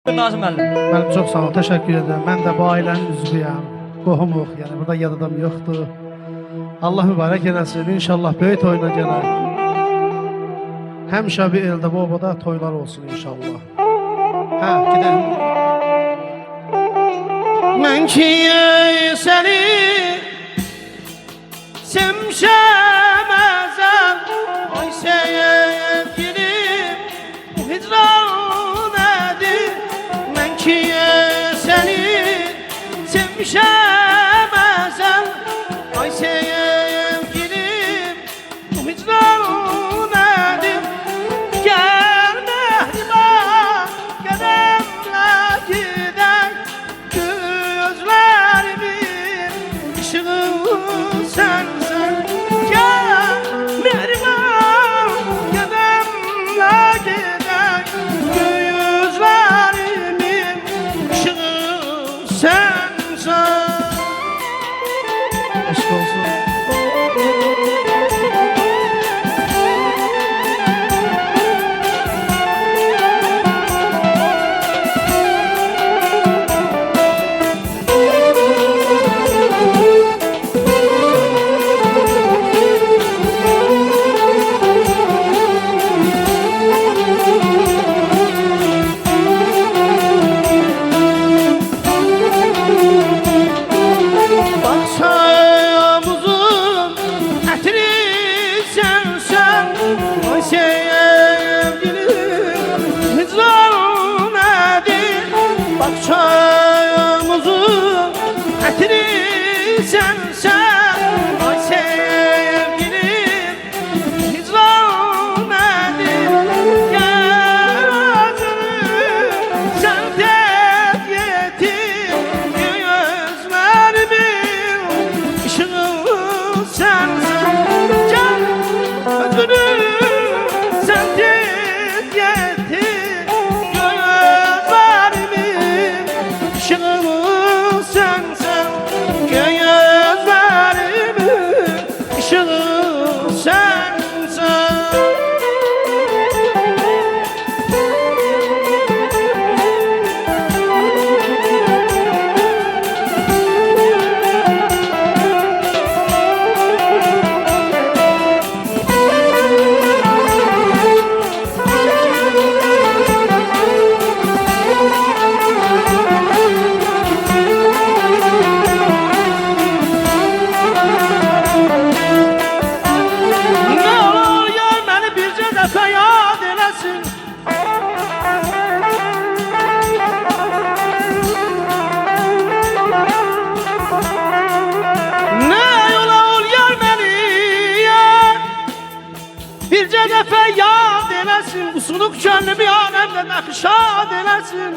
Nazım müəllim. Mənim çox sağ ol, təşəkkür edirəm. Mən də bu ailənin üzvüyəm. Qohumuq, yəni burada yad adam yoxdur. Allah mübarək eləsin. İnşallah böyük toyuna gələr. Həmişə bir eldə bu obada toylar olsun inşallah. Hə, gedək. Mən ki səni sevmişəməzəm, ay sevgilim, bu hicran nədir? Mən ki səni sevmişəməzəm, ay sevgilim, bu hicran nədir? Gəl məhriban, qədəmlə gedək, gözlərimin ışığı sənsən. Gəl məhriban, qədəmlə gedək, gözlərimin ışığı sənsən. Eşq olsun. Bakçamızın ətri sənsən, ay sevgilim, hicran nədir? Bakçamızın ətri sənsən, ay sevgilim, hicran nədir? Gəl acını sən tək yetir, gözlərimin ışığı sənsən. Gəl acını sən tək yetir, gözlərimin ışığı sənsən. Gözlərimin ışığı sənsən. Ne olur yar məni bircə dəfə yad eləsin. Ne yola ol yar məni yar, bircə dəfə yad eləsin. Bu sunuk könlümü aləmdə nəxşad eləsin.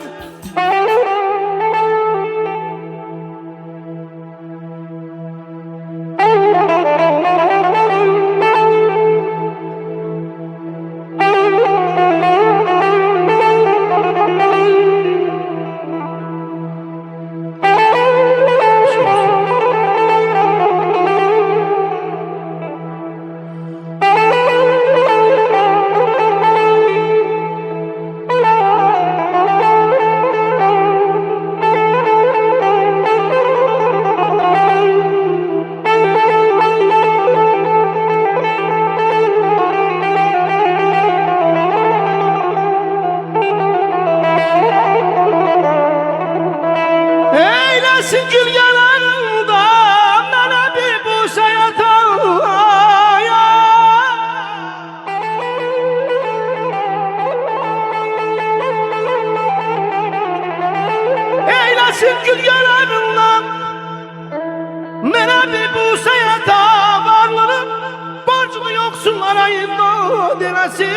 Eylesin gül yanında mənə bir bu səyataya. Eylesin gül yanında mənə bir bu səyata, varlığın borcunu yoksullara imdad eləsin.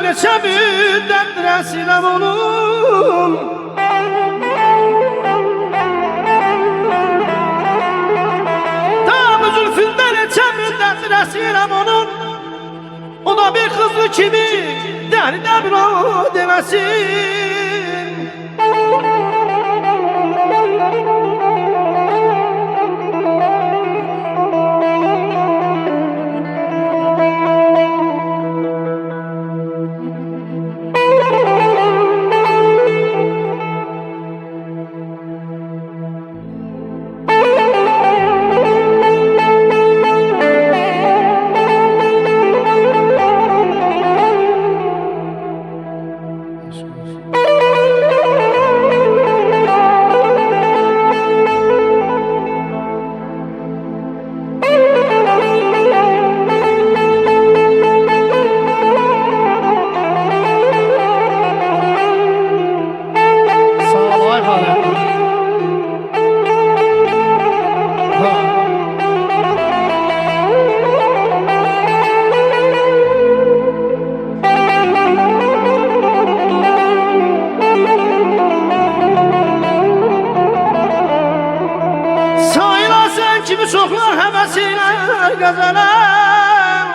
Neçə müddət rəsiləm olum, tam zülfündə neçə müddət əsirəm onun. O da bir kızlı kimi derine bir o demesin. Kimi çoxlar həvəsilə qəzələm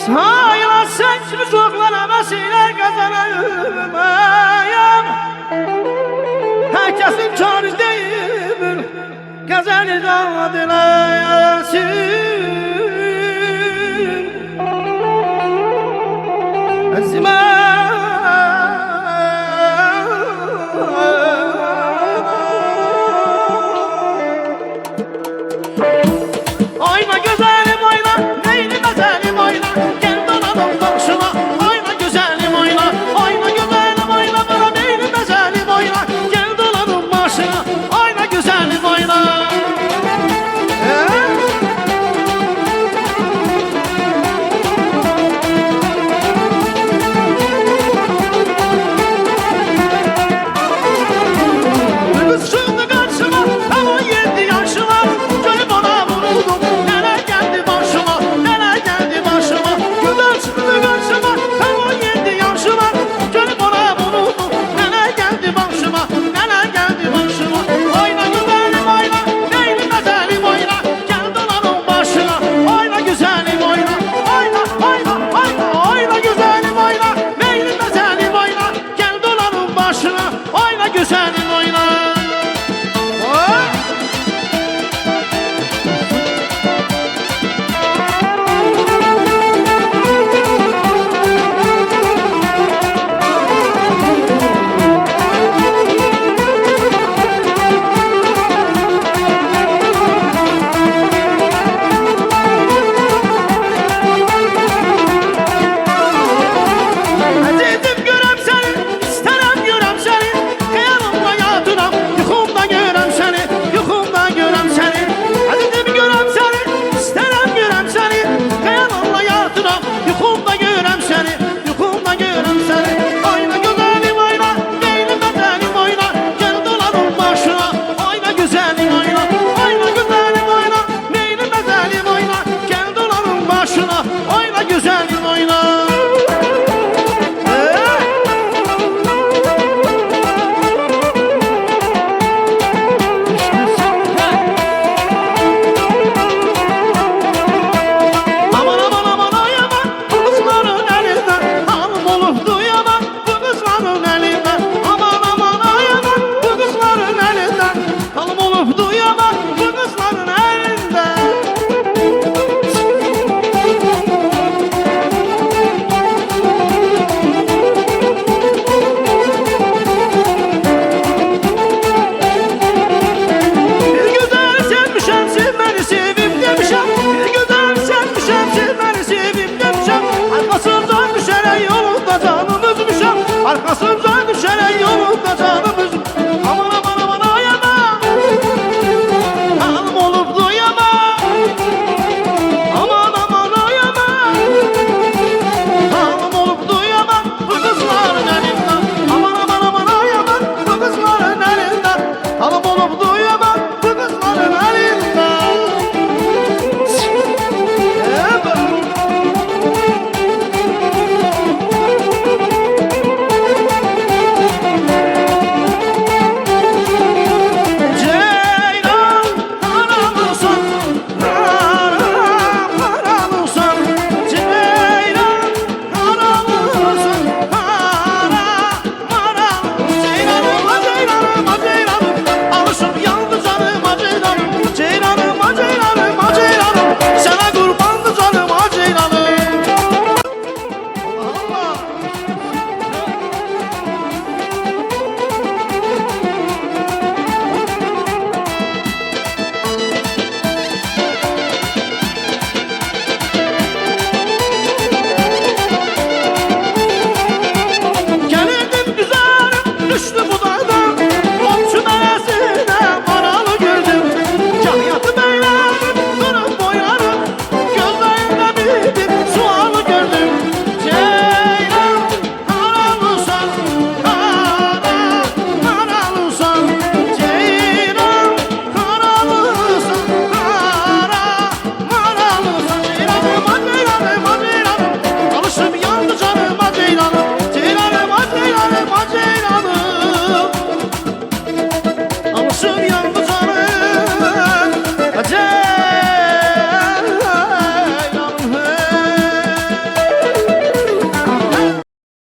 Sayılan sən kimi çoxlar həvəsilə qəzələm Hər kəsin karı deyil Qəzəli dad eləsin Əzimə